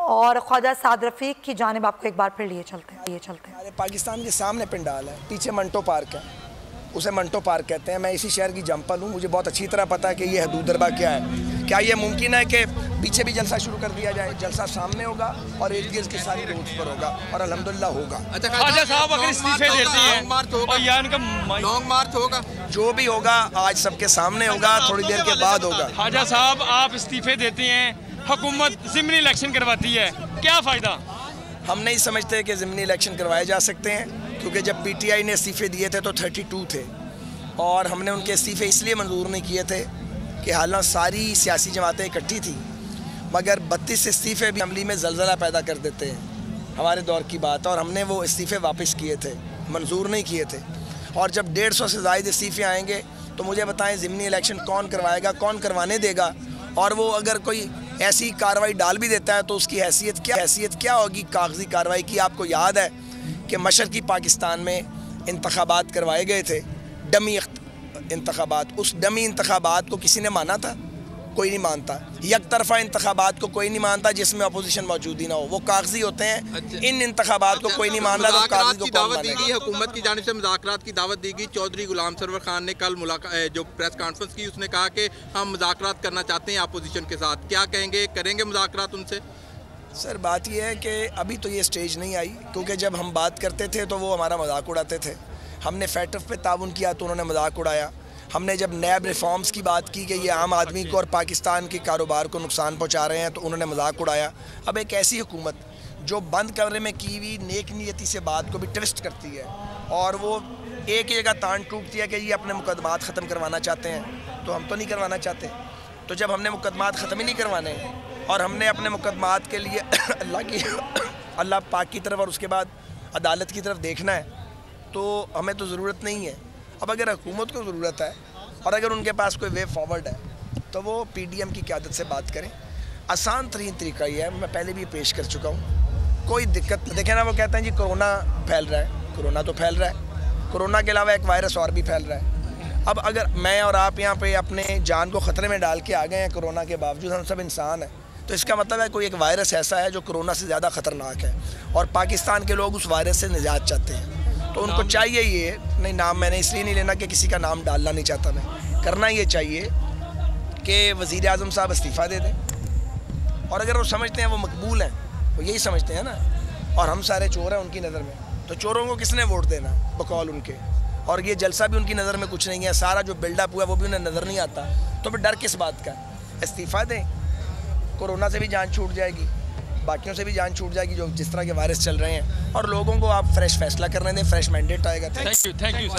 और ख्वाजा साद रफीक की जानिब आपको एक बार फिर लिए चलते हैं। हमारे पाकिस्तान के सामने पंडाल है, पीछे मंटो पार्क है, उसे मंटो पार्क कहते हैं। मैं इसी शहर की जम्पल हूँ, मुझे बहुत अच्छी तरह पता है कि ये हदूद दरबार क्या है। क्या ये मुमकिन है कि पीछे भी जलसा शुरू कर दिया जाए? जलसा सामने होगा और इर्द गिर्द की सारी रोड्स पर होगा और अल्हम्दुलिल्लाह होगा। अच्छा ख्वाजा साहब अगर इस्तीफे देते हैं लॉन्ग मार्च होगा, जो भी होगा आज सबके सामने होगा, थोड़ी देर के बाद होगा। ख्वाजा साहब आप इस्तीफे देते हैं, हुकूमत ज़िमनी इलेक्शन करवाती है, क्या फ़ायदा? हम नहीं समझते कि ज़िमनी इलेक्शन करवाए जा सकते हैं, क्योंकि जब PTI ने इस्तीफे दिए थे तो 32 थे और हमने उनके इस्तीफे इसलिए मंजूर नहीं किए थे कि हालांकि सारी सियासी जमातें इकट्ठी थी, मगर 32 इस्तीफे भी अमली में जलजला पैदा कर देते हैं। हमारे दौर की बात है और हमने वो इस्तीफे वापस किए थे, मंजूर नहीं किए थे। और जब 150 से ज़ायद इस्तीफे आएंगे तो मुझे बताएं ज़िमनी इलेक्शन कौन करवाएगा, कौन करवाने देगा? और वो अगर कोई ऐसी कार्रवाई डाल भी देता है तो उसकी हैसियत क्या होगी कागजी कार्रवाई की? आपको याद है कि मशरकी पाकिस्तान में इंतखाबात करवाए गए थे, डमी इंतखाबात। उस डमी इंतखाबात को किसी ने माना था? कोई नहीं मानता। एक तरफा इंतखाबात को कोई नहीं मानता जिसमें अपोजिशन मौजूद ही ना हो, वो कागजी होते हैं। अच्छा। इन इंतखाबात को कोई नहीं मान रहा तो कागजी को कौन मानेगा? हुकूमत की जानिब से मुज़ाकरात की दावत दी गई। चौधरी गुलाम सरवर खान ने कल जो प्रेस कॉन्फ्रेंस की, उसने कहा कि हम मुज़ाकरात करना चाहते हैं अपोजिशन के साथ। क्या कहेंगे, करेंगे मुज़ाकरात उनसे? सर बात यह है कि अभी तो ये स्टेज नहीं आई, क्योंकि जब हम बात करते थे तो वो हमारा मजाक उड़ाते थे। हमने फैटफ पे ताउन किया तो उन्होंने मजाक उड़ाया। हमने जब नैब रिफॉर्म्स की बात की कि ये आम आदमी को और पाकिस्तान के कारोबार को नुकसान पहुंचा रहे हैं तो उन्होंने मजाक उड़ाया। अब एक ऐसी हुकूमत जो बंद कमरे में की हुई नेक नीयती से बात को भी ट्विस्ट करती है और वो एक ही जगह तान टूटती है कि ये अपने मुकदमात ख़त्म करवाना चाहते हैं, तो हम तो नहीं करवाना चाहते। तो जब हमने मुकदमात ख़त्म ही नहीं करवाने और हमने अपने मुकदमात के लिए अल्लाह पाक की तरफ और उसके बाद अदालत की तरफ देखना है, तो हमें तो ज़रूरत नहीं है। अब अगर हुकूमत को ज़रूरत है और अगर उनके पास कोई वे फॉरवर्ड है तो वो PDM की क़यादत से बात करें। आसान तरीन तरीका ये है, मैं पहले भी पेश कर चुका हूँ, कोई दिक्कत देखें ना। वो कहते हैं जी कोरोना फैल रहा है, कोरोना तो फैल रहा है, कोरोना के अलावा एक वायरस और भी फैल रहा है। अब अगर मैं और आप यहाँ पे अपने जान को ख़तरे में डाल के आ गए हैं कोरोना के बावजूद, हम सब इंसान हैं, तो इसका मतलब है कोई एक वायरस ऐसा है जो कोरोना से ज़्यादा ख़तरनाक है और पाकिस्तान के लोग उस वायरस से निजात चाहते हैं। तो उनको चाहिए ये नहीं, नाम मैंने इसलिए नहीं लेना कि किसी का नाम डालना नहीं चाहता मैं, करना ये चाहिए कि वज़ीर आज़म साहब इस्तीफ़ा दे दें। और अगर वो समझते हैं वो मकबूल हैं, वो यही समझते हैं ना, और हम सारे चोर हैं उनकी नज़र में, तो चोरों को किसने वोट देना बकौल उनके? और ये जलसा भी उनकी नज़र में कुछ नहीं है, सारा जो बिल्डअप हुआ वो भी उन्हें नज़र नहीं आता। तो फिर डर किस बात का? इस्तीफ़ा दें, कोरोना से भी जान छूट जाएगी, बाकियों से भी जान छूट जाएगी जो जिस तरह के वायरस चल रहे हैं, और लोगों को आप फ्रेश फैसला करने दें, फ्रेश मैंडेट आएगा। Thank you.